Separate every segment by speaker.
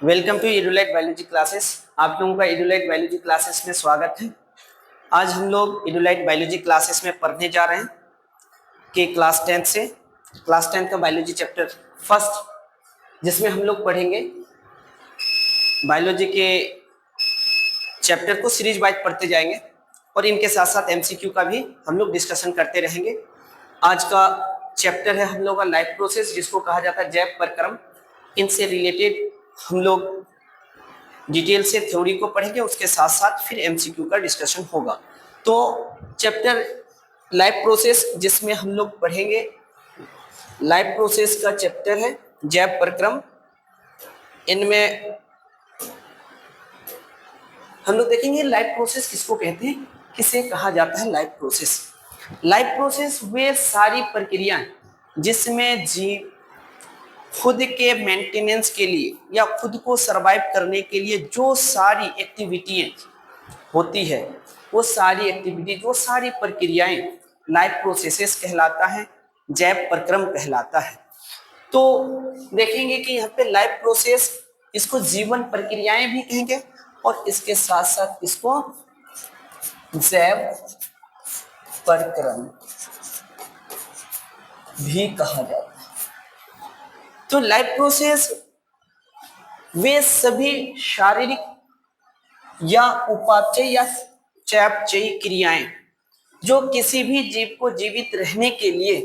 Speaker 1: Welcome to Edulight biology classes. आप लोगों का इडुलाइट बायोलॉजी क्लासेस में स्वागत है। आज हम लोग इडुलाइट बायोलॉजी क्लासेस में पढ़ने जा रहे हैं कि क्लास 10 का बायोलॉजी चैप्टर फर्स्ट, जिसमें हम लोग पढ़ेंगे बायोलॉजी के चैप्टर को सीरीज वाइज पढ़ते जाएंगे और इनके साथ साथ एमसीक्यू का भी हम लोग डिस्कशन करते रहेंगे। आज का चैप्टर है हम लोग का लाइफ प्रोसेस, जिसको कहा जाता है जैव प्रक्रम। इनसे रिलेटेड हम लोग डिटेल से थ्योरी को पढ़ेंगे, उसके साथ साथ फिर एमसीक्यू का डिस्कशन होगा। तो चैप्टर लाइफ प्रोसेस, जिसमें हम लोग पढ़ेंगे लाइफ प्रोसेस का चैप्टर है जैव प्रक्रम। इनमें हम लोग देखेंगे लाइफ प्रोसेस किसको कहते हैं, किसे कहा जाता है लाइफ प्रोसेस। लाइफ प्रोसेस वे सारी प्रक्रियाएं जिसमें जीव खुद के मेंटेनेंस के लिए या खुद को सरवाइव करने के लिए जो सारी एक्टिविटी होती है, वो सारी एक्टिविटी, वो सारी प्रक्रियाएं लाइफ प्रोसेसेस कहलाता है, जैव प्रक्रम कहलाता है। तो देखेंगे कि यहाँ पे लाइफ प्रोसेस, इसको जीवन प्रक्रियाएं भी कहेंगे और इसके साथ साथ इसको जैव प्रक्रम भी कहा जाता है। तो लाइफ प्रोसेस वे सभी शारीरिक या उपापचय या चयापचयी क्रियाएं जो किसी भी जीव को जीवित रहने के लिए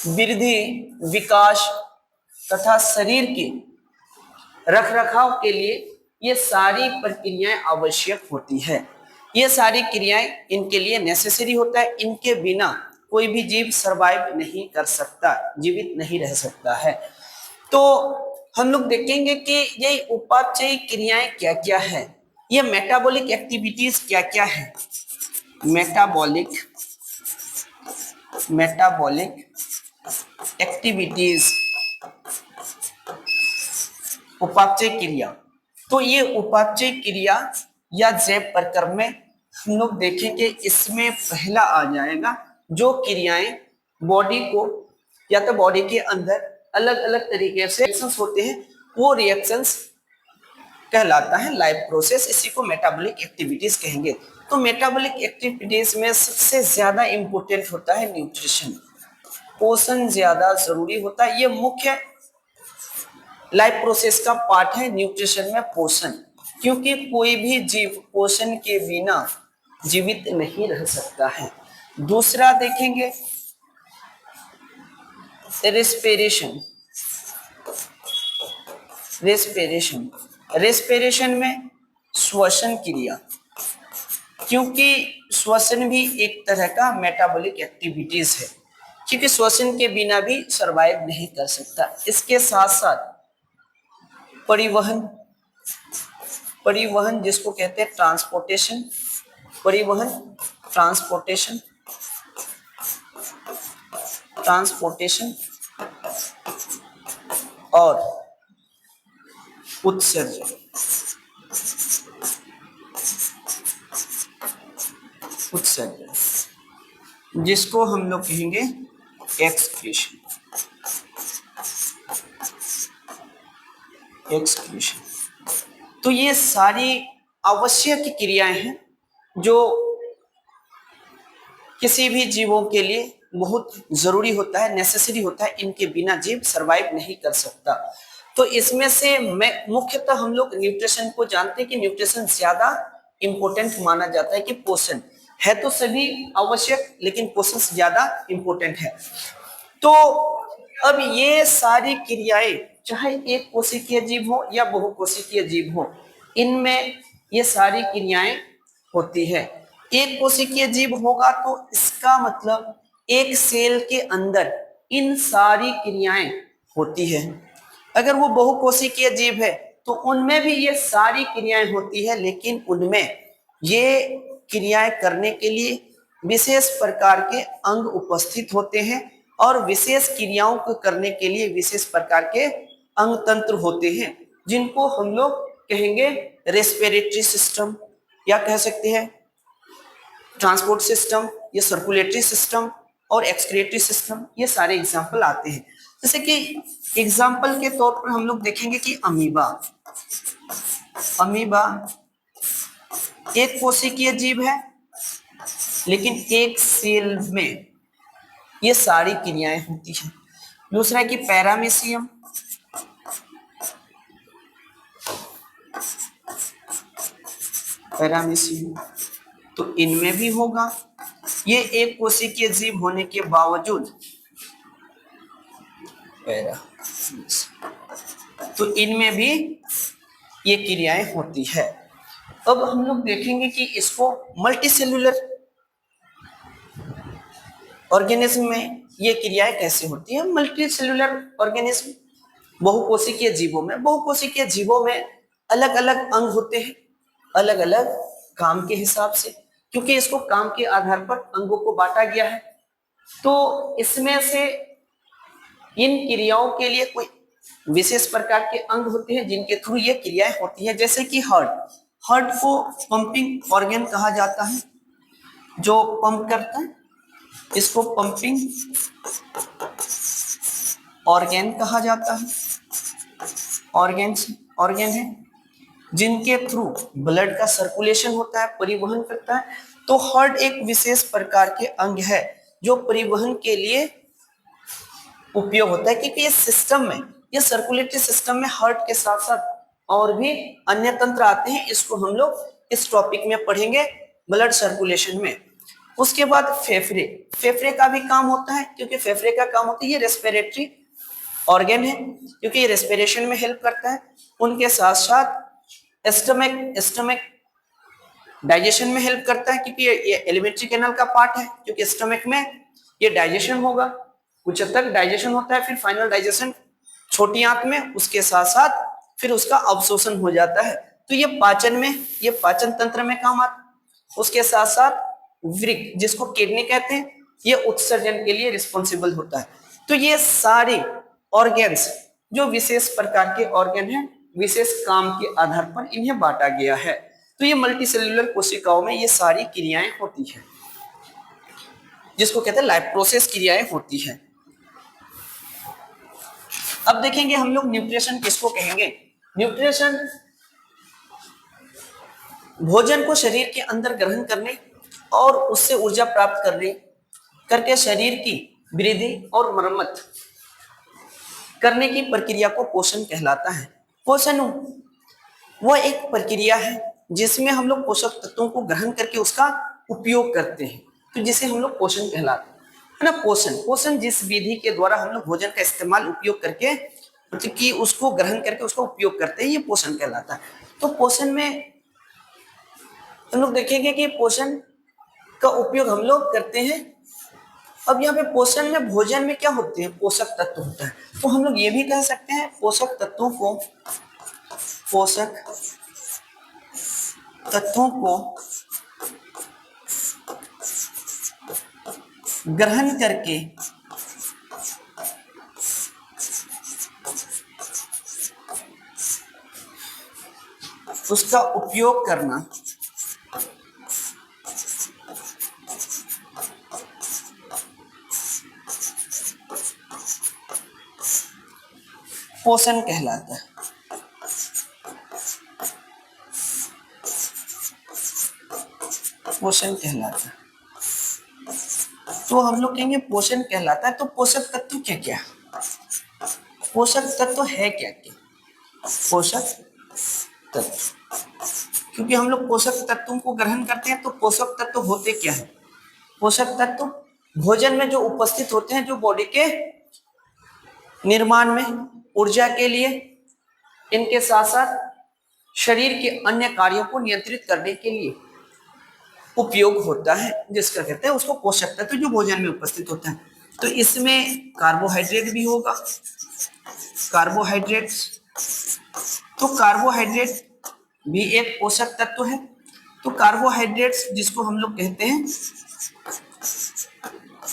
Speaker 1: वृद्धि, विकास तथा शरीर के रखरखाव के लिए ये सारी प्रक्रियाएं आवश्यक होती है। ये सारी क्रियाएं इनके लिए नेसेसरी होता है, इनके बिना कोई भी जीव सरवाइव नहीं कर सकता, जीवित नहीं रह सकता है। तो हम लोग देखेंगे कि ये उपापचयी क्रियाएं क्या क्या है, ये मेटाबॉलिक एक्टिविटीज क्या क्या है। मेटाबॉलिक एक्टिविटीज, उपापचय क्रिया। तो ये उपापचय क्रिया या जैव प्रक्रम में हम लोग देखेंगे, इसमें पहला आ जाएगा जो क्रियाएं बॉडी को या तो बॉडी के अंदर अलग अलग तरीके से रिएक्शंस होते हैं, वो रिएक्शंस कहलाता है लाइफ प्रोसेस। इसी को मेटाबॉलिक एक्टिविटीज कहेंगे। तो मेटाबॉलिक एक्टिविटीज में सबसे ज्यादा इंपॉर्टेंट होता है न्यूट्रिशन, पोषण ज्यादा जरूरी होता है। ये मुख्य लाइफ प्रोसेस का पार्ट है, न्यूट्रिशन में पोषण, क्योंकि कोई भी जीव पोषण के बिना जीवित नहीं रह सकता है। दूसरा देखेंगे रेस्पिरेशन। रेस्पिरेशन में श्वसन क्रिया, क्योंकि श्वसन भी एक तरह का मेटाबॉलिक एक्टिविटीज है, क्योंकि श्वसन के बिना भी सरवाइव नहीं कर सकता। इसके साथ साथ परिवहन जिसको कहते हैं ट्रांसपोर्टेशन, ट्रांसपोर्टेशन और उत्सर्जन, जिसको हम लोग कहेंगे एक्सक्रीशन। तो ये सारी आवश्यक क्रियाएं हैं जो किसी भी जीवों के लिए बहुत जरूरी होता है, नेसेसरी होता है। इनके बिना जीव सरवाइव नहीं कर सकता। तो इसमें से मुख्यतः हम लोग न्यूट्रिशन को जानते हैं कि न्यूट्रिशन ज्यादा इंपॉर्टेंट माना जाता है कि पोषण है। तो सभी आवश्यक, लेकिन पोषण से ज्यादा इंपॉर्टेंट है। तो अब ये सारी क्रियाएं, चाहे एक कोशिकीय जीव हो या बहुकोशिकीय जीव हो, इनमें ये सारी क्रियाएं होती है। एक कोशिकीय जीव होगा तो इसका मतलब एक सेल के अंदर इन सारी क्रियाएं होती है। अगर वो बहुकोशिकीय जीव है तो उनमें भी ये सारी क्रियाएं होती है, लेकिन उनमें ये क्रियाएं करने के लिए विशेष प्रकार के अंग उपस्थित होते हैं और विशेष क्रियाओं को करने के लिए विशेष प्रकार के अंग तंत्र होते हैं, जिनको हम लोग कहेंगे रेस्पिरेटरी सिस्टम, या कह सकते हैं ट्रांसपोर्ट सिस्टम, या सर्कुलेटरी सिस्टम और एक्सक्रीटरी सिस्टम। ये सारे एग्जाम्पल आते हैं। जैसे कि एग्जाम्पल के तौर पर हम लोग देखेंगे कि अमीबा एक कोशिकीय जीव है, लेकिन एक सेल में ये सारी क्रियाएं होती हैं। दूसरा है कि पैरामीशियम, तो इनमें भी होगा। ये एक कोशिकीय जीव होने के बावजूद तो इनमें भी ये क्रियाएं होती है। अब हम लोग देखेंगे कि इसको मल्टीसेल्यूलर ऑर्गेनिज्म में ये क्रियाएं कैसे होती है। मल्टीसेल्यूलर ऑर्गेनिज्म बहुकोशिकीय जीवों में अलग अलग अंग होते हैं, अलग अलग काम के हिसाब से, क्योंकि इसको काम के आधार पर अंगों को बांटा गया है। तो इसमें से इन क्रियाओं के लिए कोई विशेष प्रकार के अंग होते हैं जिनके थ्रू ये क्रियाएं होती है। जैसे कि हार्ट को पंपिंग ऑर्गन कहा जाता है, जो पंप करता है, इसको पंपिंग ऑर्गन कहा जाता है। ऑर्गन है जिनके थ्रू ब्लड का सर्कुलेशन होता है, परिवहन करता है। तो हार्ट एक विशेष प्रकार के अंग है जो परिवहन के लिए उपयोग होता है, क्योंकि ये सिस्टम में, ये सर्कुलेटरी सिस्टम में हार्ट के साथ साथ और भी अन्य तंत्र आते हैं। इसको हम लोग इस टॉपिक में पढ़ेंगे, ब्लड सर्कुलेशन में। उसके बाद फेफड़े का भी काम होता है, क्योंकि फेफड़े का काम होता है, ये रेस्पिरेटरी ऑर्गन है, क्योंकि ये रेस्पिरेशन में हेल्प करता है। उनके साथ साथ स्टमक डाइजेशन में हेल्प करता है, क्योंकि ये एलिमेंट्री कैनाल का पार्ट है, क्योंकि स्टमक में ये डाइजेशन होगा, कुछ हद तक डाइजेशन होता है, फिर फाइनल डाइजेशन छोटी आंत में, उसके साथ साथ फिर उसका अवशोषण हो जाता है। तो ये पाचन तंत्र में काम आता है। उसके साथ साथ वृक्क, जिसको किडनी कहते हैं, ये उत्सर्जन के लिए रिस्पॉन्सिबल होता है। तो ये सारे ऑर्गन्स जो विशेष प्रकार के ऑर्गन हैं, विशेष काम के आधार पर इन्हें बांटा गया है। तो ये मल्टीसेल्यूलर कोशिकाओं में ये सारी क्रियाएं होती हैं, जिसको कहते हैं लाइफ प्रोसेस क्रियाएं होती हैं। अब देखेंगे हम लोग न्यूट्रिशन किसको कहेंगे। न्यूट्रिशन भोजन को शरीर के अंदर ग्रहण करने और उससे ऊर्जा प्राप्त करके शरीर की वृद्धि और मरम्मत करने की प्रक्रिया को पोषण कहलाता है। पोषण वह एक प्रक्रिया है जिसमें हम लोग पोषक तत्वों को ग्रहण करके उसका उपयोग करते हैं, तो जिसे हम लोग पोषण कहलाते हैं ना। पोषण जिस विधि के द्वारा हम लोग भोजन का इस्तेमाल उपयोग करके, मतलब कि उसको ग्रहण करके उसका उपयोग करते हैं, ये पोषण कहलाता है। तो पोषण में हम लोग देखेंगे कि पोषण का उपयोग हम लोग करते हैं। अब यहाँ पे पोषण में भोजन में क्या होते हैं, पोषक तत्व होता है। तो हम लोग ये भी कह सकते हैं पोषक तत्वों को ग्रहण करके उसका उपयोग करना पोषण कहलाता है। तो हम लोग कहेंगे पोषण कहलाता है। तो पोषक तत्व क्या पोषक तत्व है क्या पोषक तत्व, क्योंकि हम लोग पोषक तत्वों को ग्रहण करते हैं, तो पोषक तत्व होते क्या है। पोषक तत्व भोजन में जो उपस्थित होते हैं, जो बॉडी के निर्माण में, ऊर्जा के लिए, इनके साथ साथ शरीर के अन्य कार्यों को नियंत्रित करने के लिए उपयोग होता है, जिसका कहते हैं उसको पोषक तत्व, जो भोजन में उपस्थित होता है। तो इसमें कार्बोहाइड्रेट भी होगा, तो कार्बोहाइड्रेट भी एक पोषक तत्व है। तो कार्बोहाइड्रेट्स जिसको हम लोग कहते हैं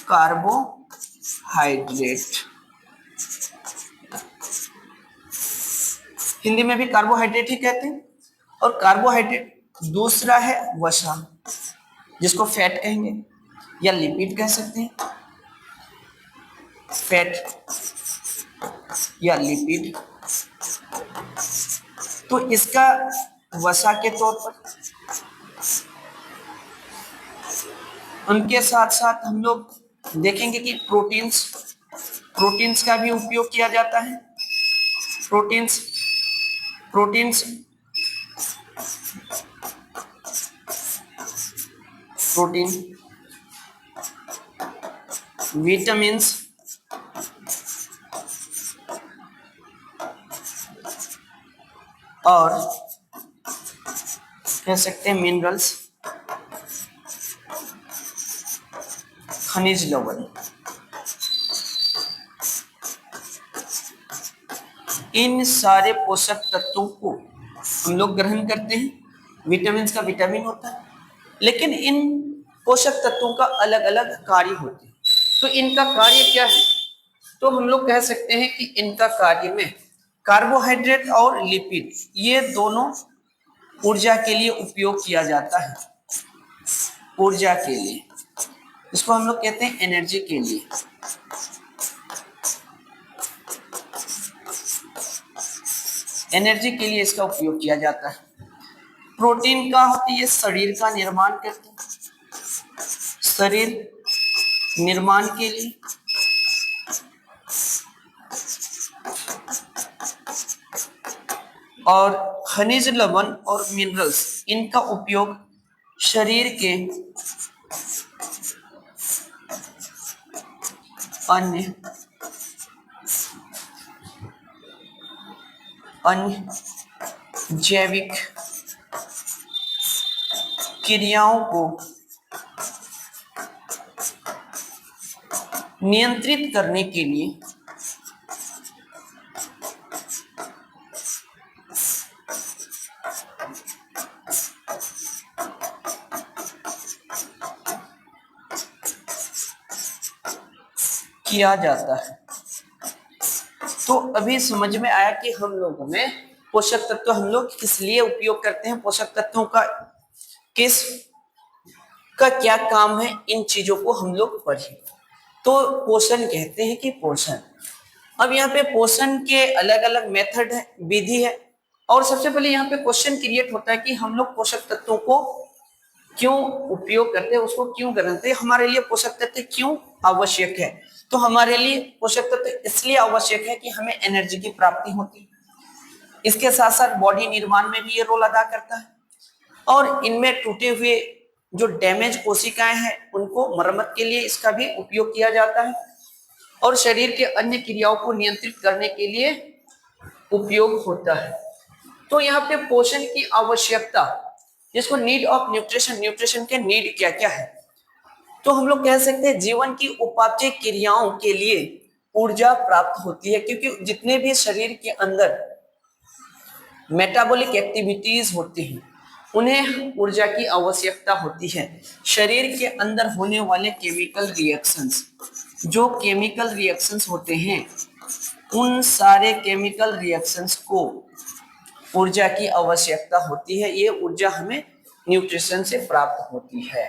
Speaker 1: कार्बोहाइड्रेट, हिंदी में भी कार्बोहाइड्रेट ही कहते हैं। और कार्बोहाइड्रेट दूसरा है वसा, जिसको फैट कहेंगे या लिपिड कह सकते हैं। फैट या लिपिड। तो इसका वसा के तौर पर, उनके साथ साथ हम लोग देखेंगे कि प्रोटीन्स का भी उपयोग किया जाता है। प्रोटीन्स प्रोटीन्स प्रोटीन, विटामिन्स और कह सकते हैं मिनरल्स, खनिज लवण, इन सारे पोषक तत्वों को हम लोग ग्रहण करते हैं। विटामिन का विटामिन होता है, लेकिन इन पोषक तत्वों का अलग अलग कार्य होते हैं। तो इनका कार्य क्या है? तो हम लोग कह सकते हैं कि इनका कार्य में कार्बोहाइड्रेट और लिपिड, ये दोनों ऊर्जा के लिए उपयोग किया जाता है। ऊर्जा के लिए, इसको हम लोग कहते हैं एनर्जी के लिए। एनर्जी के लिए इसका उपयोग किया जाता है। प्रोटीन का होता है, ये शरीर का निर्माण करते हैं, शरीर निर्माण के लिए। और खनिज लवण और मिनरल्स, इनका उपयोग शरीर के अन्य जैविक क्रियाओं को नियंत्रित करने के लिए किया जाता है। तो अभी समझ में आया कि हम लोगों में पोषक तत्व हम लोग किस लिए उपयोग करते हैं, पोषक तत्वों का किस का क्या काम है, इन चीजों को हम लोग पढ़े। तो पोषण कहते हैं कि पोषण, अब यहाँ पे पोषण के अलग अलग मेथड है, विधि है। और सबसे पहले यहाँ पे क्वेश्चन क्रिएट होता है कि हम लोग पोषक तत्वों को क्यों उपयोग करते हैं, उसको क्यों करते हैं, हमारे लिए पोषक तत्व क्यों आवश्यक है। तो हमारे लिए पोषक तत्व इसलिए आवश्यक है कि हमें एनर्जी की प्राप्ति होती है, इसके साथ साथ बॉडी निर्माण में भी ये रोल अदा करता है, और इनमें टूटे हुए जो डैमेज कोशिकाएं हैं उनको मरम्मत के लिए इसका भी उपयोग किया जाता है, और शरीर के अन्य क्रियाओं को नियंत्रित करने के लिए उपयोग होता है। तो यहाँ पे पोषण की आवश्यकता, जिसको नीड ऑफ न्यूट्रिशन, न्यूट्रिशन के नीड क्या क्या है, तो हम लोग कह सकते हैं जीवन की उपापचय क्रियाओं के लिए ऊर्जा प्राप्त होती है, क्योंकि जितने भी शरीर के अंदर मेटाबॉलिक एक्टिविटीज होती हैं उन्हें ऊर्जा की आवश्यकता होती है। शरीर के अंदर होने वाले केमिकल रिएक्शंस, जो केमिकल रिएक्शंस होते हैं, उन सारे केमिकल रिएक्शंस को ऊर्जा की आवश्यकता होती है। ये ऊर्जा हमें न्यूट्रिशन से प्राप्त होती है।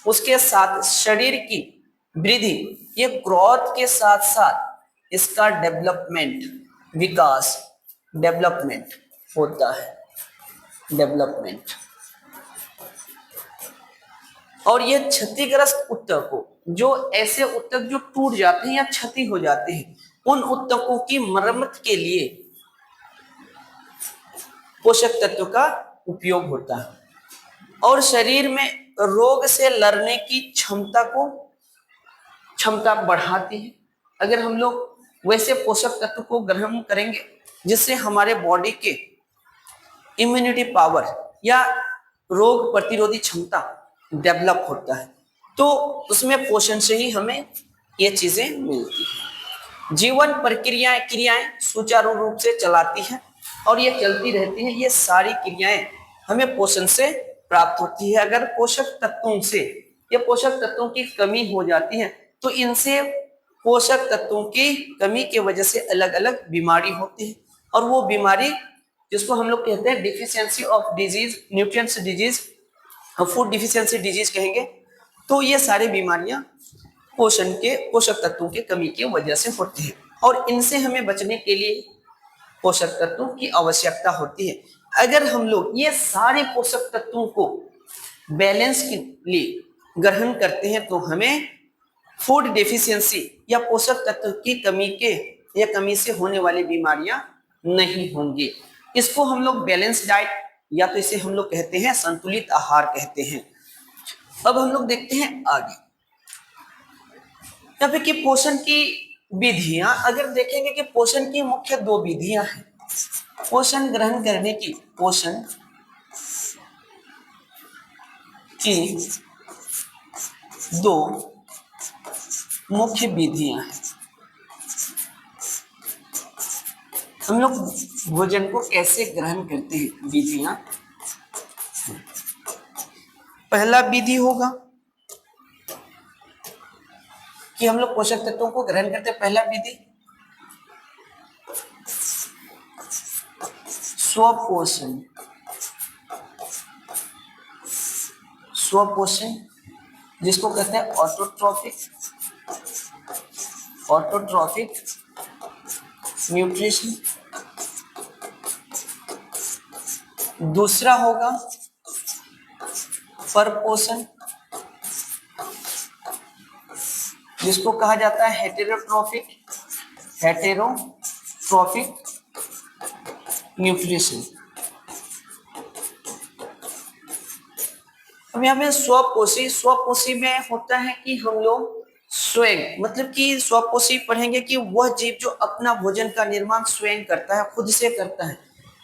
Speaker 1: उसके साथ शरीर की वृद्धि, ये ग्रोथ के साथ साथ इसका डेवलपमेंट, विकास, डेवलपमेंट होता है, डेवलपमेंट। और ये क्षतिग्रस्त ऊतकों, जो ऐसे ऊतक जो टूट जाते हैं या क्षति हो जाते हैं, उन ऊतकों की मरम्मत के लिए पोषक तत्व का उपयोग होता है। और शरीर में रोग से लड़ने की क्षमता बढ़ाती है। अगर हम लोग वैसे पोषक तत्व को ग्रहण करेंगे जिससे हमारे बॉडी के इम्यूनिटी पावर या रोग प्रतिरोधी क्षमता डेवलप होता है, तो उसमें पोषण से ही हमें ये चीजें मिलती है। जीवन क्रियाएं सुचारू रूप से चलाती है और ये चलती रहती है। ये सारी क्रियाएं हमें पोषण से प्राप्त होती है। अगर पोषक तत्वों से या पोषक तत्वों की कमी हो जाती है तो इनसे पोषक तत्वों की कमी की वजह से अलग अलग बीमारी होती है, और वो बीमारी जिसको हम लोग कहते हैं deficiency of disease, nutrients disease, food deficiency disease कहेंगे। तो ये सारी बीमारियां पोषक तत्वों की कमी की वजह से होती है। और इनसे हमें बचने के लिए पोषक तत्वों की आवश्यकता होती है। अगर हम लोग ये सारे पोषक तत्वों को बैलेंस के लिए ग्रहण करते हैं तो हमें फूड डेफिशिएंसी या पोषक तत्व की कमी से होने वाली बीमारियां नहीं होंगी। इसको हम लोग बैलेंस डाइट या तो इसे हम लोग कहते हैं संतुलित आहार कहते हैं। अब हम लोग देखते हैं आगे यहाँ पे कि पोषण की विधियां अगर देखेंगे कि पोषण की मुख्य 2 विधियां हैं। पोषण ग्रहण करने की पोषण की 2 मुख्य विधियां हैं। हम लोग भोजन को कैसे ग्रहण करते हैं, विधियां। पहला विधि होगा कि हम लोग पोषक तत्वों को ग्रहण करते हैं। पहला विधि स्वपोषण। स्वपोषण जिसको कहते हैं ऑटोट्रॉफिक न्यूट्रिशन। दूसरा होगा परपोषण जिसको कहा जाता है हेटेरोट्रॉफिक न्यूट्रिशन। अब यहाँ पे स्वपोषी में होता है कि हम लोग स्वयं मतलब कि स्वपोषी पढ़ेंगे कि वह जीव जो अपना भोजन का निर्माण स्वयं करता है, खुद से करता है,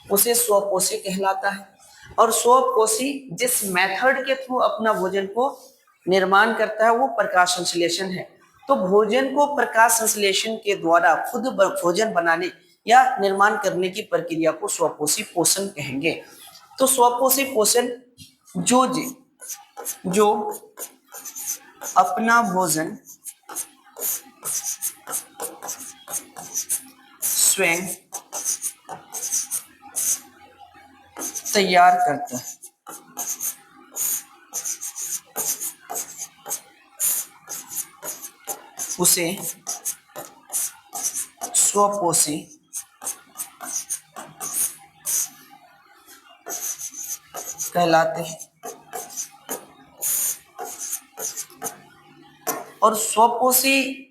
Speaker 1: उसे स्वपोषी कहलाता है। और स्वपोषी जिस मेथड के थ्रू अपना भोजन को निर्माण करता है वो प्रकाश संश्लेषण है। तो भोजन को प्रकाश संश्लेषण के द्वारा खुद भोजन बनाने या निर्माण करने की प्रक्रिया को स्वपोषी पोषण कहेंगे। तो स्वपोषी पोषण जो अपना भोजन स्वयं तैयार करता है, उसे स्वपोषी कहलाते हैं। और स्वपोषी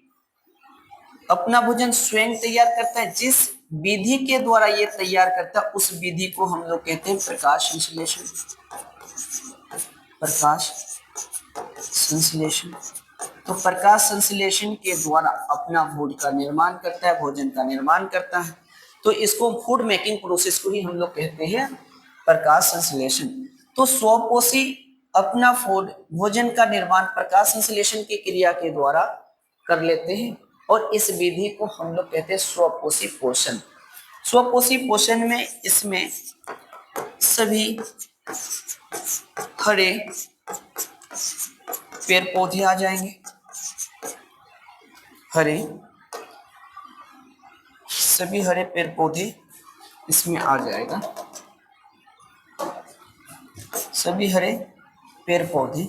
Speaker 1: अपना भोजन स्वयं तैयार करता है, जिस विधि के द्वारा ये तैयार करता है उस विधि को हम लोग कहते हैं प्रकाश संश्लेषण। तो प्रकाश संश्लेषण के द्वारा अपना भोजन का निर्माण करता है। तो इसको फूड मेकिंग प्रोसेस को ही हम लोग कहते हैं प्रकाश संश्लेषण। तो स्वपोषी अपना भोजन का निर्माण प्रकाश संश्लेषण की क्रिया के द्वारा कर लेते हैं और इस विधि को हम लोग कहते हैं स्वपोषी पोषण। स्वपोषी पोषण में इसमें सभी हरे पेड़ पौधे आ जाएंगे, सभी हरे पेड़ पौधे इसमें आ जाएगा। सभी हरे पेड़ पौधे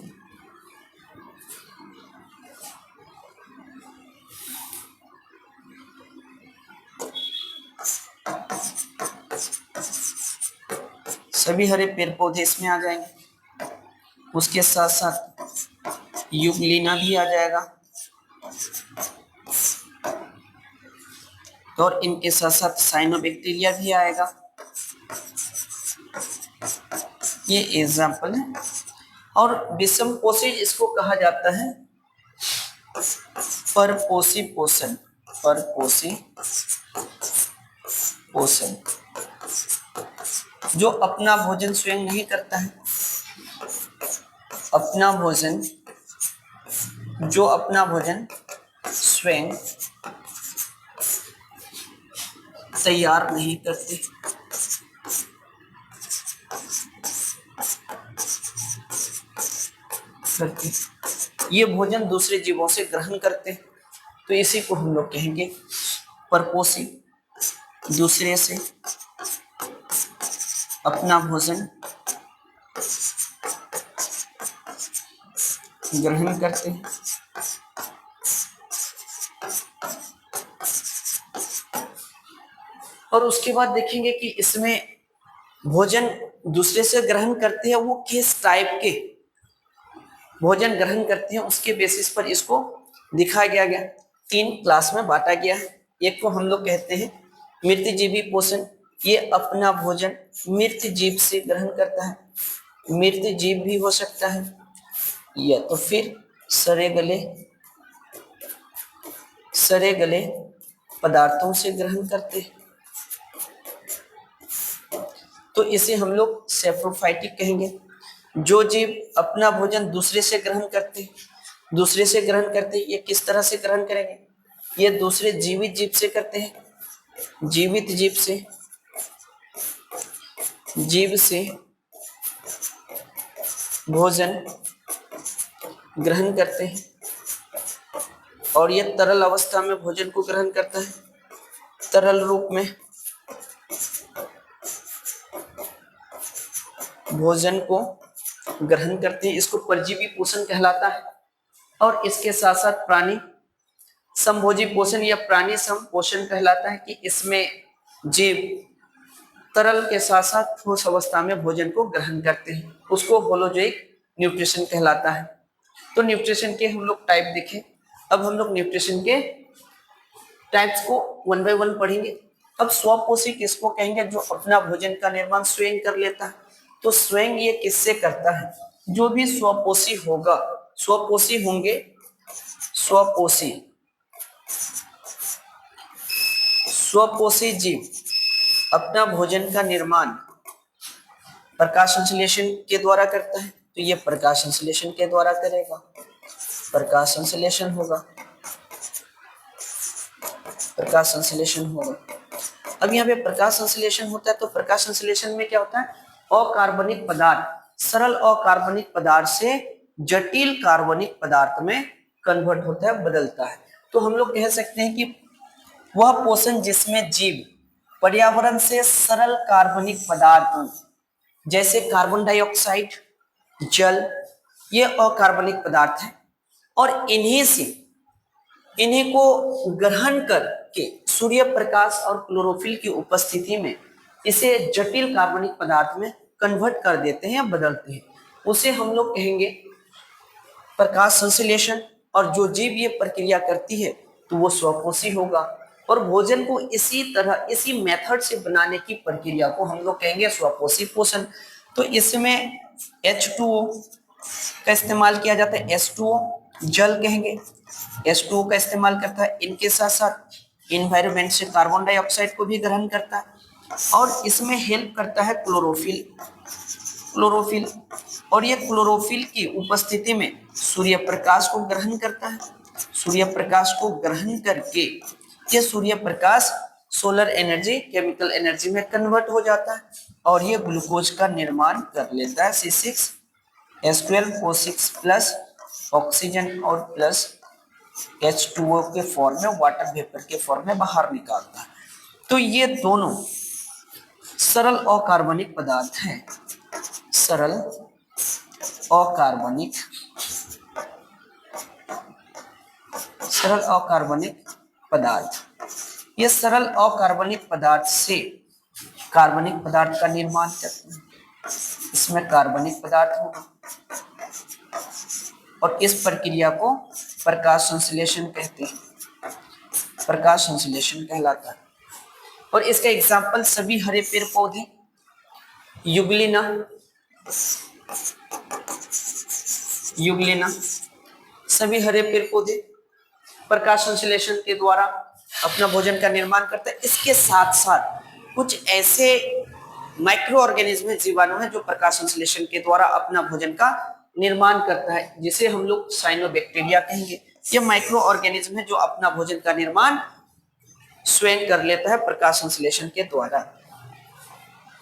Speaker 1: इसमें आ जाएंगे। उसके साथ साथ यूग्लिना भी आ जाएगा और इनके साथ साथ साइनोबैक्टीरिया भी आएगा। ये एग्जाम्पल है। और विषमपोषी इसको कहा जाता है परपोषी पोषण जो अपना भोजन स्वयं नहीं करता है। जो अपना भोजन स्वयं तैयार नहीं करते। ये भोजन दूसरे जीवों से ग्रहण करते हैं, तो इसी को हम लोग कहेंगे परपोषी। दूसरे से अपना भोजन ग्रहण करते हैं। और उसके बाद देखेंगे कि इसमें भोजन दूसरे से ग्रहण करते हैं वो किस टाइप के भोजन ग्रहण करते हैं, उसके बेसिस पर इसको दिखाया गया। 3 क्लास में बांटा गया है। एक को हम लोग कहते हैं मृतजीवी पोषण, ये अपना भोजन मृत जीव से ग्रहण करता है, मृत जीव भी हो सकता है या तो फिर सड़े गले पदार्थों से ग्रहण करते हैं, तो इसे हम लोग सेप्रोफाइटिक कहेंगे। जो जीव अपना भोजन दूसरे से ग्रहण करते ये किस तरह से ग्रहण करेंगे, ये दूसरे जीवित जीव से करते हैं, जीवित जीव से भोजन ग्रहण करते हैं और ये तरल अवस्था में भोजन को ग्रहण करता है, तरल रूप में भोजन को ग्रहण करते हैं, इसको परजीवी पोषण कहलाता है। और इसके साथ साथ प्राणी समभोजी पोषण या प्राणी समपोषण कहलाता है कि इसमें जीव तरल के साथ साथ ठोस अवस्था में भोजन को ग्रहण करते हैं, उसको होलोजोइक न्यूट्रिशन कहलाता है। तो न्यूट्रिशन के हम लोग टाइप देखें। अब हम लोग न्यूट्रिशन के टाइप्स को 1 बाय 1 पढ़ेंगे। अब स्वपोषी किसको कहेंगे, जो अपना भोजन का निर्माण स्वयं कर लेता है। तो स्वयं ये किससे करता है, जो भी स्वपोषी होगा, स्वपोषी होंगे, स्वपोषी जीव अपना भोजन का निर्माण प्रकाश संश्लेषण के द्वारा करता है, तो ये प्रकाश संश्लेषण के द्वारा करेगा, प्रकाश संश्लेषण होगा। अब यहाँ पे प्रकाश संश्लेषण होता है, तो प्रकाश संश्लेषण में क्या होता है, अकार्बनिक पदार्थ सरल अकार्बनिक पदार्थ से जटिल कार्बनिक पदार्थ में कन्वर्ट होता है, बदलता है। तो हम लोग कह सकते हैं कि वह पोषण जिसमें जीव पर्यावरण से सरल कार्बनिक पदार्थ जैसे कार्बन डाइऑक्साइड, जल, ये अकार्बनिक पदार्थ है और इन्हीं को ग्रहण करके सूर्य प्रकाश और क्लोरोफिल की उपस्थिति में इसे जटिल कार्बनिक पदार्थ में कन्वर्ट कर देते हैं या बदलते हैं, उसे हम लोग कहेंगे प्रकाश संश्लेषण। और जो जीव ये प्रक्रिया करती है तो वो स्वपोषी होगा और भोजन को इसी तरह इसी मेथड से बनाने की प्रक्रिया को हम लोग कहेंगे स्वपोषी पोषण। तो इसमें H2O का इस्तेमाल किया जाता है, H2O जल कहेंगे, H2O का इस्तेमाल करता है, इनके साथ साथ इन्वायरमेंट से कार्बन डाइऑक्साइड को भी ग्रहण करता है और इसमें हेल्प करता है क्लोरोफिल, और ये क्लोरोफिल की उपस्थिति में सूर्य प्रकाश को ग्रहण करता है। सूर्य प्रकाश को ग्रहण करके ये Surya Prakash solar energy chemical energy में कन्वर्ट हो जाता है और ये ग्लूकोज का निर्माण कर लेता है, C6H12O6 प्लस ऑक्सीजन और प्लस H2O के फॉर्म में, वाटर वेपर के फॉर्म में बाहर निकालता है। तो ये दोनों सरल अकार्बनिक पदार्थ हैं, सरल अकार्बनिक पदार्थ। ये सरल अकार्बनिक पदार्थ से कार्बनिक पदार्थ का निर्माण करते हैं, इसमें कार्बनिक पदार्थ होगा और इस प्रक्रिया को प्रकाश संश्लेषण कहते हैं, प्रकाश संश्लेषण कहलाता है। और इसका एग्जाम्पल सभी हरे पेड़ पौधे, युगलिना, सभी हरे पेड़ पौधे प्रकाश संश्लेषण के द्वारा अपना भोजन का निर्माण करते हैं। इसके साथ साथ कुछ ऐसे माइक्रो ऑर्गेनिज्म जीवाणु हैं जो प्रकाश संश्लेषण के द्वारा अपना भोजन का निर्माण करता है, जिसे हम लोग साइनोबैक्टीरिया कहेंगे। ये माइक्रो ऑर्गेनिज्म है जो अपना भोजन का निर्माण स्वयं कर लेता है प्रकाश संश्लेषण के द्वारा।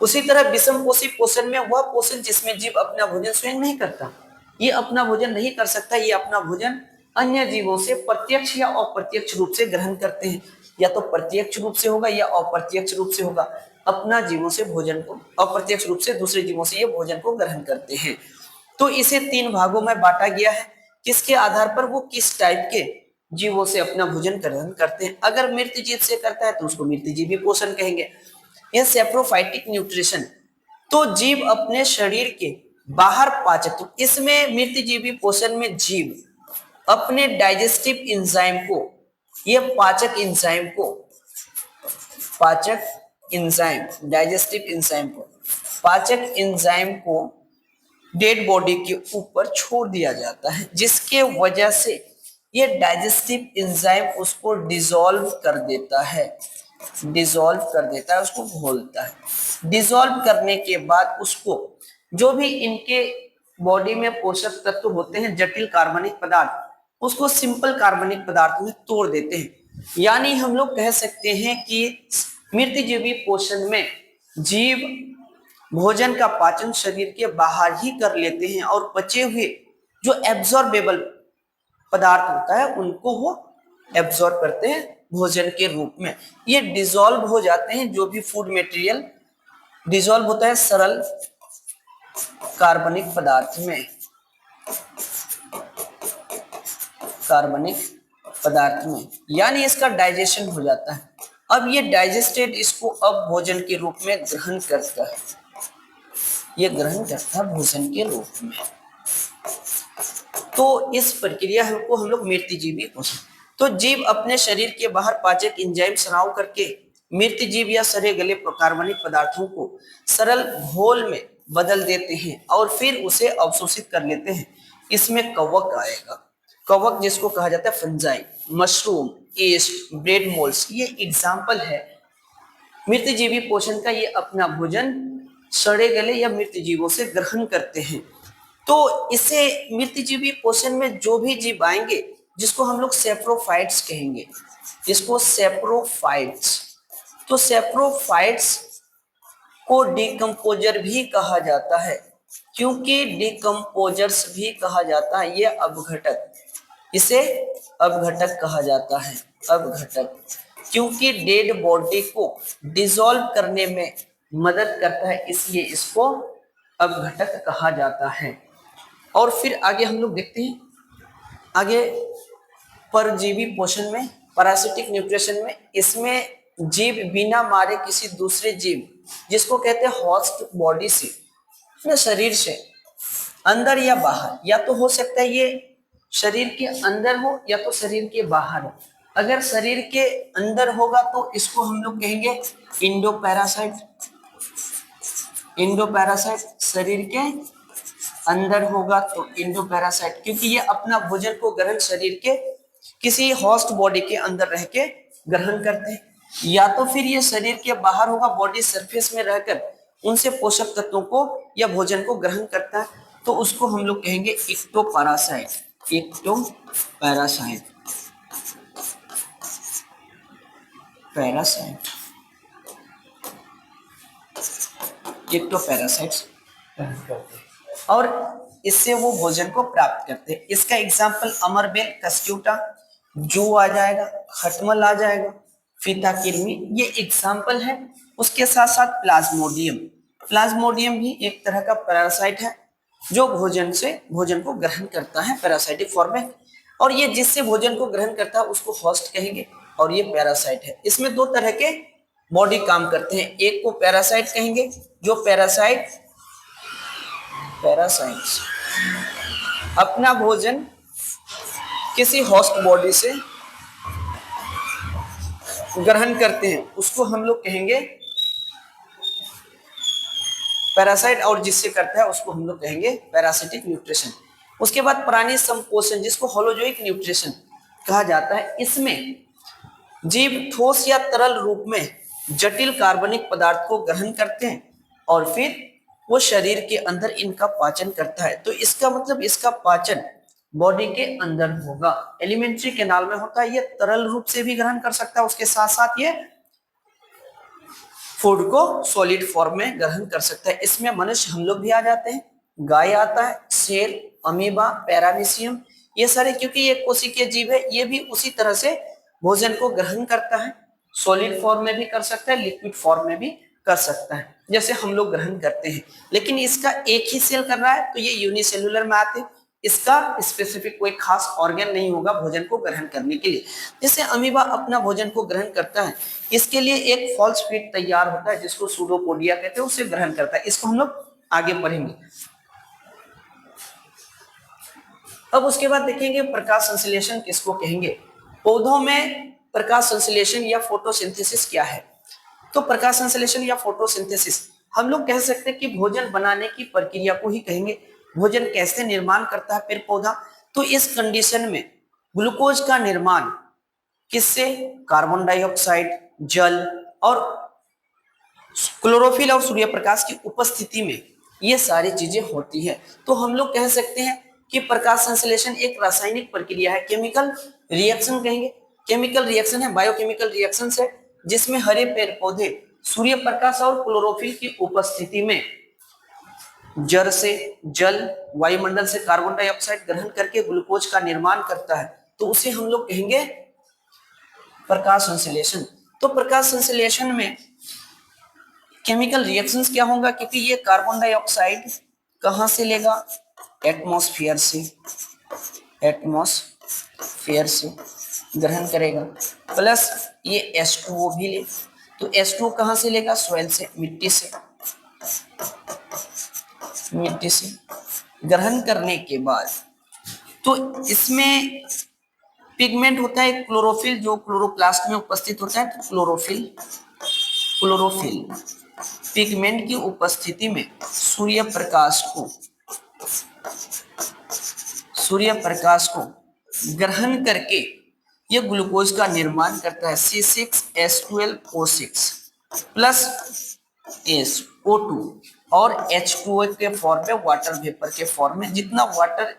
Speaker 1: उसी तरह विषमपोषी पोषण में वह पोषण जिसमें जीव अपना भोजन स्वयं नहीं करता, ये अपना भोजन नहीं कर सकता, ये अपना भोजन अन्य जीवों से प्रत्यक्ष या अप्रत्यक्ष रूप से ग्रहण करते हैं, या तो प्रत्यक्ष रूप से होगा या अप्रत्यक्ष रूप से होगा। अपना जीवों से भोजन को अप्रत्यक्ष रूप से दूसरे जीवों से ये भोजन को ग्रहण करते हैं। तो इसे 3 भागों में बांटा गया है, किसके आधार पर, वो किस टाइप के जीवों से अपना भोजन ग्रहण करते हैं। अगर मृत जीव से करता है तो उसको मृतजीवी पोषण कहेंगे। यह सेप्रोफाइटिक न्यूट्रिशन, तो जीव अपने शरीर के बाहर पाचक, तो इसमें मृतजीवी पोषण में जीव अपने डाइजेस्टिव एंजाइम को, ये पाचक एंजाइम को डेड बॉडी के ऊपर छोड़ दिया जाता है, जिसके वजह से ये डाइजेस्टिव एंजाइम उसको डिसॉल्व कर देता है, उसको घोलता है। डिसॉल्व करने के बाद उसको जो भी इनके बॉडी में पोषक तत्व होते हैं, जटिल कार्बनिक पदार्थ, उसको सिंपल कार्बनिक पदार्थ में तोड़ देते हैं। यानी हम लोग कह सकते हैं कि मृतजीवी पोषण में जीव भोजन का पाचन शरीर के बाहर ही कर लेते हैं और बचे हुए जो एब्जॉर्बेबल पदार्थ होता है उनको वो एब्जॉर्ब करते हैं भोजन के रूप में। ये डिसॉल्व हो जाते हैं, जो भी फूड मटेरियल डिसॉल्व होता है सरल कार्बनिक पदार्थ में, यानी इसका डाइजेशन हो जाता है। अब ये डाइजेस्टेड इसको अब भोजन के रूप में ग्रहण करता है, ये ग्रहण करता है भोजन के रूप में। तो इस प्रक्रिया को हम लोग मृतजीवी पोषण। तो जीव अपने शरीर के बाहर पाचक एंजाइम स्राव करके मृतजीव या सड़े गले कार्बनिक पदार्थों को सरल घोल में बदल देते हैं और फिर उसे अवशोषित कर लेते हैं। इसमें कवक आएगा, कवक जिसको कहा जाता है fungi, mushroom, yeast, bread moulds, ये एग्जाम्पल है मृतजीवी पोषण का। ये अपना भोजन सड़े गले या मृत जीवों से ग्रहण करते हैं। तो इसे मृतजीवी पोषण में जो भी जीव आएंगे, जिसको हम लोग सेप्रोफाइट्स कहेंगे, तो सेप्रोफाइट्स को डिकम्पोजर भी कहा जाता है, क्योंकि डिकम्पोजर्स भी कहा जाता है। ये अपघटक, इसे अपघटक कहा जाता है, क्योंकि डेड बॉडी को डिसॉल्व करने में मदद करता है, इसलिए इसको अपघटक कहा जाता है। और फिर आगे हम लोग देखते हैं, आगे परजीवी पोषण में, पैरासिटिक न्यूट्रिशन में, इसमें जीव बिना मारे किसी दूसरे जीव, जिसको कहते हैं होस्ट बॉडी से, अपने शरीर से अंदर या बाहर, या तो हो सकता है ये शरीर के अंदर हो या तो शरीर के बाहर हो। अगर शरीर के अंदर होगा तो इसको हम लोग कहेंगे इंडोपैरासाइट, शरीर के अंदर होगा तो इंडोपैरासाइट, क्योंकि ये अपना भोजन को ग्रहण शरीर के किसी होस्ट बॉडी के अंदर रह के ग्रहण करते हैं। या तो फिर ये शरीर के बाहर होगा, बॉडी सरफेस में रहकर उनसे पोषक तत्वों को या भोजन को ग्रहण करता है, तो उसको हम लोग कहेंगे इक्टोपैरासाइट, इक्टोपैरासाइट्स और इससे वो भोजन को प्राप्त करते हैं। इसका एग्जाम्पल अमरबेल, कस्क्यूटा, जू आ जाएगा, खटमल आ जाएगा, फीता किरमी, ये एग्जाम्पल है। उसके साथ साथ प्लाज्मोडियम भी एक तरह का पैरासाइट है, जो भोजन को ग्रहण करता है पैरासाइटिक फॉर्म में, और ये जिससे भोजन को ग्रहण करता है उसको होस्ट कहेंगे, और ये पैरासाइट है। इसमें दो तरह के बॉडी काम करते हैं, एक को पैरासाइट कहेंगे, जो पैरासाइट्स अपना भोजन किसी होस्ट बॉडी से ग्रहण करते हैं, उसको हम लोग कहेंगे पैरासाइट, और जिससे करता है उसको हम लोग कहेंगे पैरासिटिक न्यूट्रिशन। उसके बाद प्राणी संपोषण, जिसको होलोजोइक न्यूट्रिशन कहा जाता है। इसमें जीव ठोस या तरल रूप में जटिल कार्बनिक पदार्थ को ग्रहण करते हैं और फिर वो शरीर के अंदर इनका पाचन करता है। तो इसका मतलब इसका पाचन बॉडी के अंदर होगा, एलिमेंट्री कैनाल में होता है। ये तरल रूप से भी ग्रहण कर सकता है, उसके साथ साथ ये फूड को सॉलिड फॉर्म में ग्रहण कर सकता है। इसमें मनुष्य, हम लोग भी आ जाते हैं, गाय आता है, शेर, अमीबा, पैरामीशियम, ये सारे, क्योंकि ये कोशिकीय जीव है, ये भी उसी तरह से भोजन को ग्रहण करता है। सॉलिड फॉर्म में भी कर सकता है, लिक्विड फॉर्म में भी कर सकता है, जैसे हम लोग ग्रहण करते हैं। लेकिन इसका एक ही सेल कर रहा है तो ये यूनिसेलुलर में आते हैं, इसका स्पेसिफिक कोई खास ऑर्गन नहीं होगा भोजन को ग्रहण करने के लिए। जैसे अमीबा अपना भोजन को ग्रहण करता है, इसके लिए एक फॉल्स फीड तैयार होता है जिसको सूडोपोडिया कहते हैं, उसे ग्रहण करता है। इसको हम लोग आगे पढ़ेंगे। अब उसके बाद देखेंगे प्रकाश संश्लेषण किसको कहेंगे। पौधों में प्रकाश संश्लेषण या फोटोसिंथेसिस क्या है। तो प्रकाश संश्लेषण या फोटोसिंथेसिस हम लोग कह सकते हैं कि भोजन बनाने की प्रक्रिया को ही कहेंगे। भोजन कैसे निर्माण करता है पेड़ पौधा, तो इस कंडीशन में ग्लूकोज का निर्माण किससे, कार्बन डाइऑक्साइड, जल और क्लोरोफिल और सूर्य प्रकाश की उपस्थिति में ये सारी चीजें होती है। तो हम लोग कह सकते हैं कि प्रकाश संश्लेषण एक रासायनिक प्रक्रिया है, केमिकल रिएक्शन कहेंगे। केमिकल रिएक्शन है, बायोकेमिकल रिएक्शन है, जिसमें हरे पेड़ पौधे सूर्य प्रकाश और क्लोरोफिल की उपस्थिति में जड़ से जल, वायुमंडल से कार्बन डाइऑक्साइड ग्रहण करके ग्लूकोज का निर्माण करता है, तो उसे हम लोग कहेंगे प्रकाश संश्लेषण। तो प्रकाश संश्लेषण में केमिकल रिएक्शंस क्या होगा, क्योंकि ये कार्बन डाइऑक्साइड कहां से लेगा, एटमॉस्फेयर से ग्रहण करेगा, प्लस ये H2O भी ले, तो H2O कहां से लेगा, सॉइल से, मिट्टी से ग्रहण करने के बाद तो इसमें पिगमेंट होता है क्लोरोफिल, जो क्लोरोप्लास्ट में उपस्थित होता है। तो क्लोरोफिल पिगमेंट की उपस्थिति में सूर्य प्रकाश को ग्रहण करके ये ग्लूकोज का निर्माण करता है। C6H12O6 प्लस SO2 और H2O के फॉर्म में, वाटर वेपर के फॉर्म में। जितना वाटर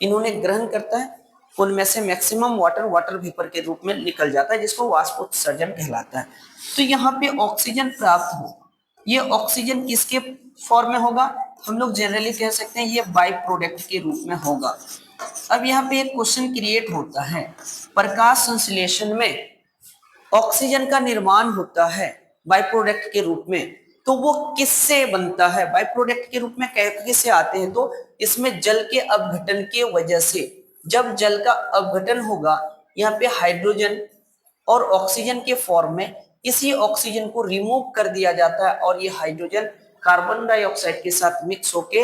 Speaker 1: इन्होंने ग्रहण करता है उनमें से मैक्सिमम वाटर वेपर के रूप में निकल जाता है, जिसको वाष्पोत्सर्जन कहलाता है। तो यहाँ पे ऑक्सीजन प्राप्त हो, ये ऑक्सीजन किसके फॉर्म में होगा, हम लोग जनरली कह सकते हैं ये बाई प्रोडक्ट के रूप में होगा। अब यहाँ पे एक क्वेश्चन क्रिएट होता है, प्रकाश संश्लेषण में ऑक्सीजन का निर्माण होता है बाई प्रोडक्ट के रूप में, तो वो किससे बनता है, बाई प्रोडक्ट के रूप में किससे आते हैं, तो इसमें जल के अपघटन के वजह से। जब जल का अपघटन होगा, यहाँ पे हाइड्रोजन और ऑक्सीजन के फॉर्म में इसी ऑक्सीजन को रिमूव कर दिया जाता है और ये हाइड्रोजन कार्बन डाइऑक्साइड के साथ मिक्स होके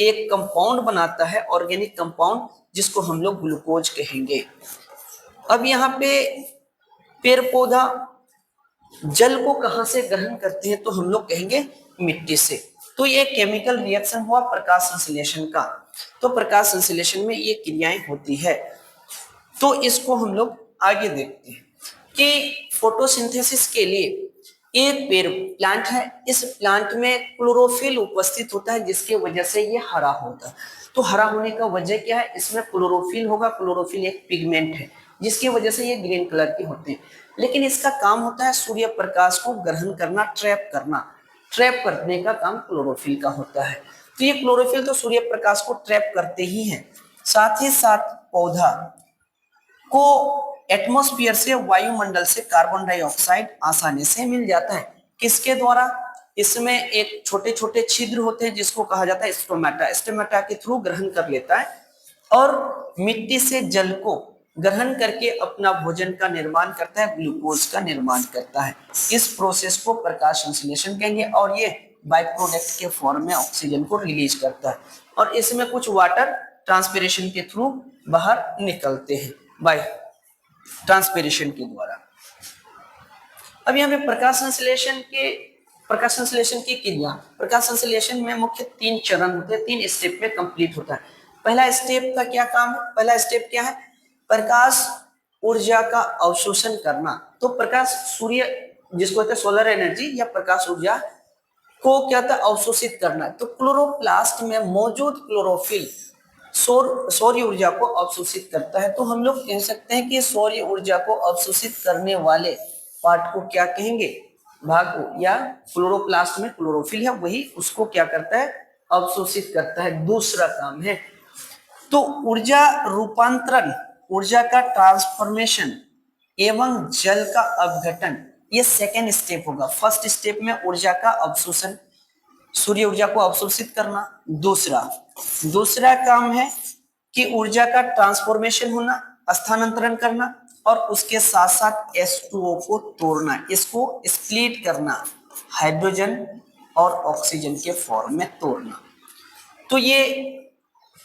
Speaker 1: एक कंपाउंड बनाता है, ऑर्गेनिक कंपाउंड, जिसको हम लोग ग्लूकोज कहेंगे। अब यहाँ पे पेड़ पौधा जल को कहां से ग्रहण करते हैं, तो हम लोग कहेंगे मिट्टी से। तो ये केमिकल रिएक्शन हुआ प्रकाश संश्लेषण का। तो प्रकाश संश्लेषण में ये क्रियाएं होती है। तो इसको हम लोग आगे देखते हैं कि फोटोसिंथेसिस के लिए एक पेड़ प्लांट है, इस प्लांट में क्लोरोफिल उपस्थित होता है, जिसकी वजह से ये हरा होता है। तो हरा होने का वजह क्या है, इसमें क्लोरोफिल होगा। क्लोरोफिल एक पिगमेंट है जिसकी वजह से ये ग्रीन कलर के होते हैं, लेकिन इसका काम होता है सूर्य प्रकाश को ग्रहण करना, ट्रैप करने का काम क्लोरोफिल का होता है। तो ये क्लोरोफिल तो सूर्य प्रकाश को ट्रैप करते ही हैं, साथ ही साथ पौधा को एटमॉस्फेयर से, वायुमंडल से कार्बन डाइऑक्साइड आसानी से मिल जाता है। किसके द्वारा, इसमें एक छोटे छोटे छिद्र होते हैं जिसको कहा जाता है स्टोमेटा के थ्रू ग्रहण कर लेता है और मिट्टी से जल को ग्रहण करके अपना भोजन का निर्माण करता है, ग्लूकोज का निर्माण करता है। इस प्रोसेस को प्रकाश संश्लेषण कहेंगे और ये बाय प्रोडक्ट के फॉर्म में ऑक्सीजन को रिलीज करता है और इसमें कुछ वाटर ट्रांसपिरेशन के थ्रू बाहर निकलते हैं बाय ट्रांसपिरेशन के द्वारा। अब यहाँ पे प्रकाश संश्लेषण की क्रिया, प्रकाश संश्लेषण में मुख्य 3 चरण होते हैं, 3 स्टेप में कंप्लीट होता है। पहला स्टेप का क्या काम है, पहला स्टेप क्या है, प्रकाश ऊर्जा का अवशोषण करना। तो प्रकाश सूर्य जिसको कहते हैं सोलर एनर्जी या प्रकाश ऊर्जा को क्या था, अवशोषित करना। तो क्लोरोप्लास्ट में मौजूद क्लोरोफिल सौर ऊर्जा को अवशोषित करता है। तो हम लोग कह सकते हैं कि सौर ऊर्जा को अवशोषित करने वाले पार्ट को क्या कहेंगे, भाग को, या क्लोरोप्लास्ट में क्लोरोफिल है वही उसको क्या करता है, अवशोषित करता है। दूसरा काम है तो ऊर्जा रूपांतरण, ऊर्जा का ट्रांसफॉर्मेशन एवं जल का अपघटन, ये सेकेंड स्टेप होगा। फर्स्ट स्टेप में ऊर्जा का अवशोषण, सूर्य ऊर्जा को अवशोषित करना। दूसरा काम है कि ऊर्जा का ट्रांसफॉर्मेशन होना, स्थानांतरण करना, और उसके साथ साथ H2O को तोड़ना, इसको स्प्लिट करना, हाइड्रोजन और ऑक्सीजन के फॉर्म में तोड़ना। तो ये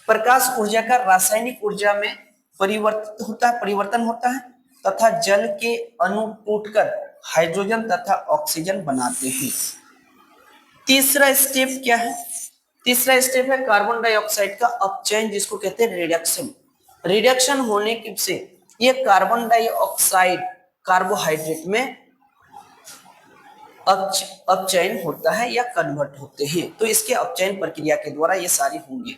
Speaker 1: प्रकाश ऊर्जा का रासायनिक ऊर्जा में परिवर्तन होता है तथा जल के अणु टूटकर हाइड्रोजन तथा ऑक्सीजन बनाते हैं। तीसरा स्टेप क्या है? तीसरा स्टेप है कार्बन डाइऑक्साइड का अपचयन, जिसको कहते हैं रिडक्शन। रिडक्शन होने से ये कार्बन डाइऑक्साइड कार्बोहाइड्रेट में अपचयन होता है या कन्वर्ट होते हैं। तो इसके अपचयन प्रक्रिया के द्वारा ये सारी होंगे।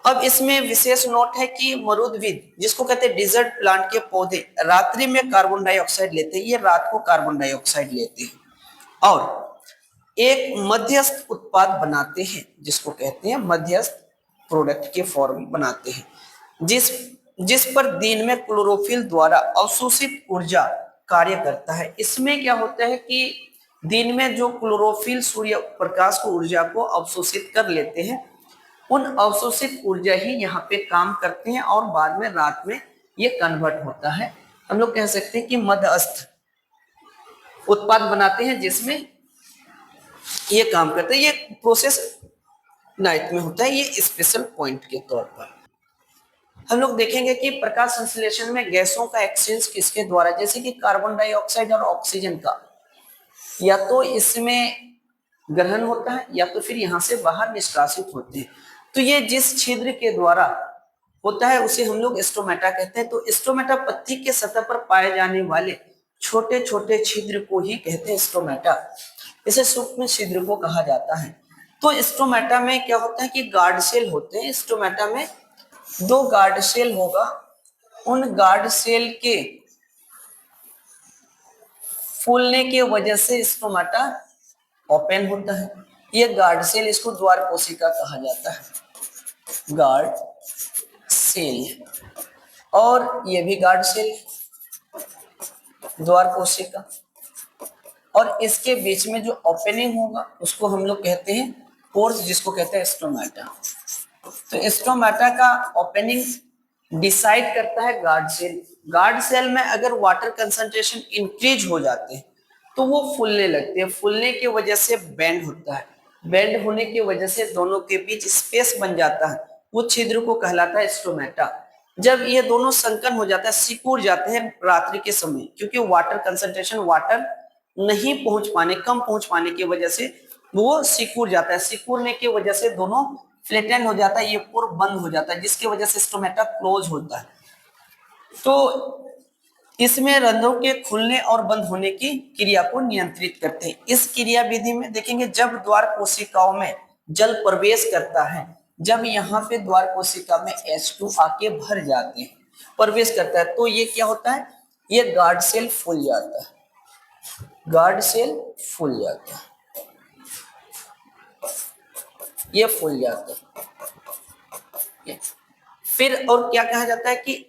Speaker 1: अब इसमें विशेष नोट है कि मरुद्भिद, जिसको कहते हैं डिजर्ट प्लांट के पौधे, रात्रि में कार्बन डाइऑक्साइड लेते हैं, ये रात को कार्बन डाइऑक्साइड लेते हैं और एक मध्यस्थ उत्पाद बनाते हैं, जिसको कहते हैं मध्यस्थ प्रोडक्ट के फॉर्म बनाते हैं, जिस पर दिन में क्लोरोफिल द्वारा अवशोषित ऊर्जा कार्य करता है। इसमें क्या होता है कि दिन में जो क्लोरोफिल सूर्य प्रकाश को ऊर्जा को अवशोषित कर लेते हैं, उन अवशोषित ऊर्जा ही यहाँ पे काम करते हैं और बाद में रात में ये कन्वर्ट होता है। हम लोग कह सकते हैं कि मध्यस्थ उत्पाद बनाते हैं जिसमें ये काम करते हैं। ये प्रोसेस नाइट में होता है, ये स्पेशल पॉइंट के तौर पर। हम लोग देखेंगे कि प्रकाश संश्लेषण में गैसों का एक्सचेंज किसके द्वारा, जैसे कि कार्बन डाइऑक्साइड और ऑक्सीजन का, या तो इसमें ग्रहण होता है या तो फिर यहाँ से बाहर निष्कासित होते हैं। तो ये जिस छिद्र के द्वारा होता है उसे हम लोग स्टोमेटा कहते हैं। तो स्टोमेटा पत्ती के सतह पर पाए जाने वाले छोटे छोटे छिद्र को ही कहते हैं स्टोमेटा। इसे सूक्ष्म छिद्र को कहा जाता है। तो स्टोमेटा में क्या होता है कि गार्ड सेल होते हैं। स्टोमेटा में 2 गार्ड सेल होगा, उन गार्ड सेल के फूलने की वजह से स्टोमेटा ओपन होता है। ये गार्ड सेल, इसको द्वार कोशिका कहा जाता है, गार्ड सेल। और ये भी गार्ड सेल, द्वार कोशिका, और इसके बीच में जो ओपनिंग होगा उसको हम लोग कहते हैं पोर्स, जिसको कहते हैं स्टोमेटा। तो स्टोमेटा का ओपनिंग डिसाइड करता है गार्ड सेल। गार्ड सेल में अगर वाटर कंसंट्रेशन इंक्रीज हो जाते हैं तो वो फूलने लगते हैं। फूलने की वजह से बेंड होता है, बेंड होने की वजह से दोनों के बीच स्पेस बन जाता है, वो छिद्र को कहलाता है स्टोमेटा। जब ये दोनों संकन हो जाता है, सिकुड़ जाते हैं रात्रि के समय, क्योंकि वाटर कंसंट्रेशन, वाटर नहीं पहुंच पाने, कम पहुंच पाने की वजह से वो सिकुड़ जाता है। सिकुड़ने की वजह से दोनों फ्लैटन हो जाता है, ये पोर बंद हो जाता है, जिसकी वजह से स्टोमेटा क्लोज होता है। तो इसमें रंध्रों के खुलने और बंद होने की क्रिया को नियंत्रित करते हैं। इस क्रिया विधि में देखेंगे जब द्वार कोशिकाओं में जल प्रवेश करता है, जब यहाँ पे द्वार कोशिका में H2 आके भर जाते हैं, प्रवेश करता है, तो ये क्या होता है, ये गार्ड सेल फूल जाता है, गार्ड सेल फूल जाता है, ये फूल जाता है। फिर और क्या कहा जाता है कि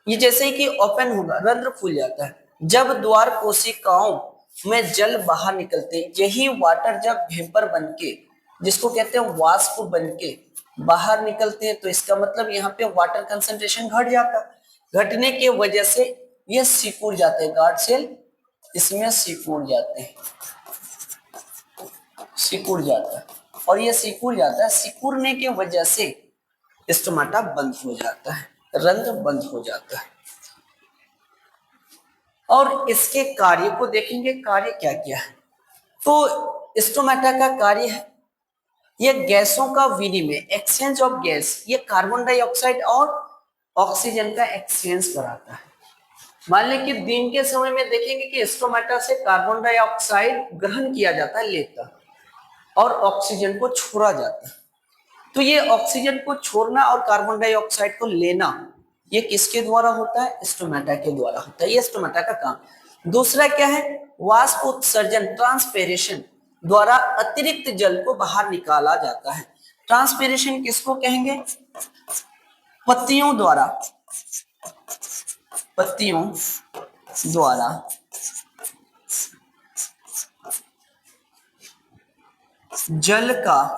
Speaker 1: ये जैसे ही कि ओपन होगा, रंध्र खुल जाता है। जब द्वार कोशिकाओं में जल बाहर निकलते हैं, यही वाटर जब वेपर बनके, जिसको कहते हैं वाष्प बनके बाहर निकलते हैं, तो इसका मतलब यहाँ पे वाटर कंसंट्रेशन घट जाता है। घटने की वजह से ये सिकुड़ जाते हैं, गार्ड सेल इसमें सिकुड़ जाते हैं, सिकुड़ जाता है, और ये सिकुड़ जाता है। सिकुड़ने की वजह से स्टोमेटा बंद हो जाता है, रंध्र बंद हो जाता है। और इसके कार्य को देखेंगे, कार्य क्या क्या है। तो स्टोमेटा का कार्य है ये गैसों का विनिमय, एक्सचेंज ऑफ गैस, ये कार्बन डाइऑक्साइड और ऑक्सीजन का एक्सचेंज कराता है। मान लें कि दिन के समय में देखेंगे कि स्टोमेटा से कार्बन डाइऑक्साइड ग्रहण किया जाता है, लेता, और ऑक्सीजन को छोड़ा जाता है। तो ये ऑक्सीजन को छोड़ना और कार्बन डाइऑक्साइड को लेना, ये किसके द्वारा होता है, स्टोमेटा के द्वारा होता है। ये स्टोमेटा का काम। दूसरा क्या है, वाष्प उत्सर्जन, ट्रांसपेरेशन द्वारा अतिरिक्त जल को बाहर निकाला जाता है। ट्रांसपेरेशन किसको कहेंगे, पत्तियों द्वारा, पत्तियों द्वारा जल का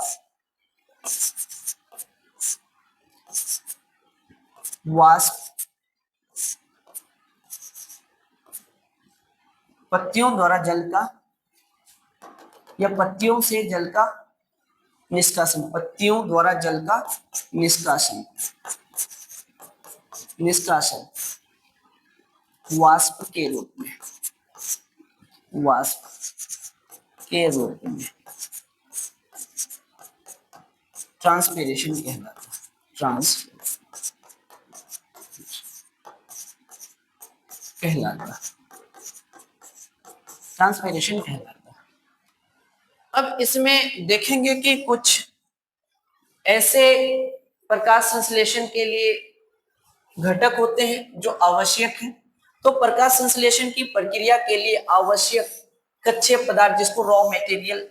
Speaker 1: वाष्प पत्तियों द्वारा जल का या पत्तियों से जल का निष्कासन, पत्तियों द्वारा जल का निष्कासन, निष्कासन वाष्प के रूप में, वाष्प के रूप में ट्रांसपीरेशन कहलाता है, ट्रांसपीरेशन कहलाता है। अब इसमें देखेंगे कि कुछ ऐसे प्रकाश संश्लेषण के लिए घटक होते हैं जो आवश्यक हैं। तो प्रकाश संश्लेषण की प्रक्रिया के लिए आवश्यक कच्चे पदार्थ जिसको रॉ मटेरियल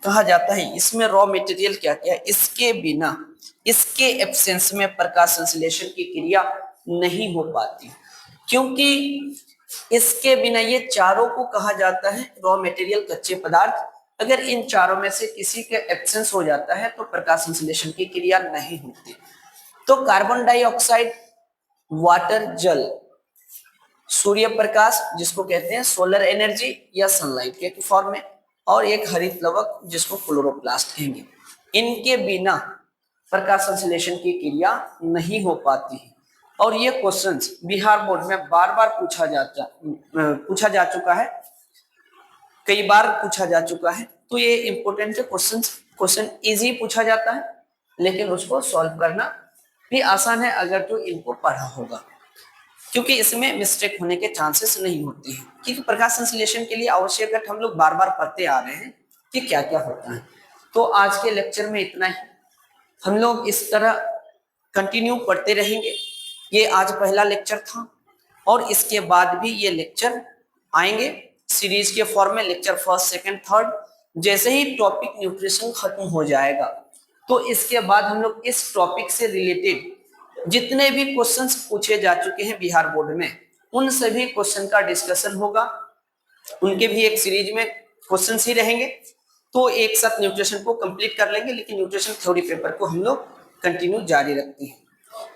Speaker 1: कहा जाता है, इसमें रॉ मटेरियल क्या क्या है, इसके बिना, इसके एब्सेंस में प्रकाश संश्लेषण की क्रिया नहीं हो पाती, क्योंकि इसके बिना ये चारों को कहा जाता है रॉ मटेरियल, कच्चे पदार्थ। अगर इन चारों में से किसी के एब्सेंस हो जाता है तो प्रकाश संश्लेषण की क्रिया नहीं होती। तो कार्बन डाइऑक्साइड, वाटर जल, सूर्य प्रकाश जिसको कहते हैं सोलर एनर्जी या सनलाइट के फॉर्म में, और एक हरित लवक जिसको क्लोरोप्लास्ट कहेंगे, इनके बिना प्रकाश संश्लेषण की क्रिया नहीं हो पाती है। और ये क्वेश्चंस बिहार बोर्ड में बार बार पूछा जा चुका है, कई बार पूछा जा चुका है। तो ये इंपॉर्टेंट क्वेश्चन इजी पूछा जाता है, लेकिन उसको सॉल्व करना भी आसान है अगर तो इनको पढ़ा होगा, क्योंकि इसमें मिस्टेक होने के चांसेस नहीं होते हैं। क्योंकि प्रकाश संश्लेषण के लिए आवश्यक घटक हम लोग बार बार पढ़ते आ रहे हैं कि क्या क्या होता है। तो आज के लेक्चर में इतना ही, हम लोग इस तरह कंटिन्यू पढ़ते रहेंगे। ये आज पहला लेक्चर था और इसके बाद भी ये लेक्चर आएंगे सीरीज के फॉर्म में, लेक्चर फर्स्ट, सेकंड, थर्ड। जैसे ही टॉपिक न्यूट्रिशन खत्म हो जाएगा तो इसके बाद हम लोग इस टॉपिक से रिलेटेड जितने भी क्वेश्चंस पूछे जा चुके हैं बिहार बोर्ड में, उन सभी क्वेश्चन का डिस्कशन होगा। उनके भी एक सीरीज में क्वेश्चंस ही रहेंगे, तो एक साथ न्यूट्रिशन को कंप्लीट कर लेंगे, लेकिन न्यूट्रिशन थ्योरी पेपर को हम लोग कंटिन्यू जारी रखते हैं।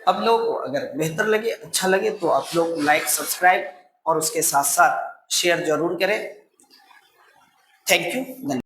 Speaker 1: अब लोग अगर बेहतर लगे, अच्छा लगे तो आप लोग लाइक, सब्सक्राइब और उसके साथ साथ शेयर जरूर करें। Thank you.